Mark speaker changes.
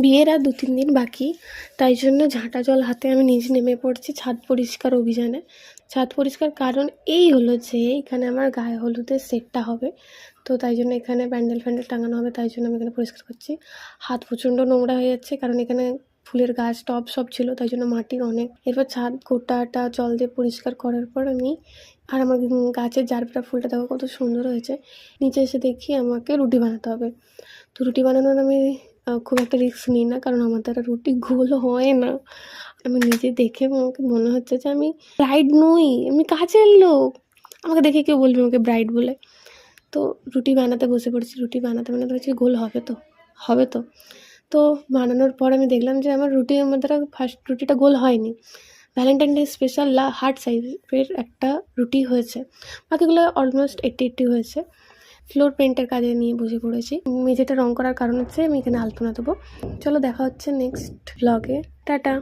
Speaker 1: বিয়ের আর 2-3 দিন বাকি, তাই জন্য ঝাঁটা জল হাতে আমি নিজে নেমে পড়ছি ছাদ পরিষ্কার অভিযানে। ছাদ পরিষ্কার কারণ এই হলো যে এখানে আমার গায়ে হলুদের সেটটা হবে, তো তাই জন্য এখানে প্যান্ডেল ফ্যান্ডেল টাঙানো হবে, তাই জন্য আমি এখানে পরিষ্কার করছি। হাত প্রচণ্ড নোংরা হয়ে যাচ্ছে কারণ এখানে ফুলের গাছ টব সব ছিল, তাই জন্য মাটির অনেক। এরপর ছাদ গোটাটা জল দিয়ে পরিষ্কার করার পর আমি আর আমার গাছের জারবেরা ফুলটা দেখো কত সুন্দর হয়েছে। নিচে এসে দেখি আমাকে রুটি বানাতে হবে। তো রুটি বানানোর আমি খুব একটা রিস্ক নিই না, কারণ আমার দ্বারা রুটি গোল হয় না। আমি নিজে দেখে আমাকে মনে হচ্ছে যে আমি ব্রাইড নই, আমি কাজের লোক। আমাকে দেখে কেউ বলবে আমাকে ব্রাইড বলে। তো রুটি বানাতে বসে পড়েছি। রুটি বানাতে বলছি গোল হবে তো, হবে তো। তো বানানোর পর আমি দেখলাম যে আমার দ্বারা ফার্স্ট রুটিটা গোল হয়নি। ভ্যালেন্টাইন ডে স্পেশাল হার্ট সাইজের একটা রুটি হয়েছে, বাকিগুলো অলমোস্ট 80-80 হয়েছে। ফ্লোর পেন্টের কাজে নিয়ে বসে পড়েছি। মেঝেটা রং করার কারণ হচ্ছে আমি এখানে আলপনা দেবো। চলো দেখা হচ্ছে নেক্সট ব্লগে। টাটা।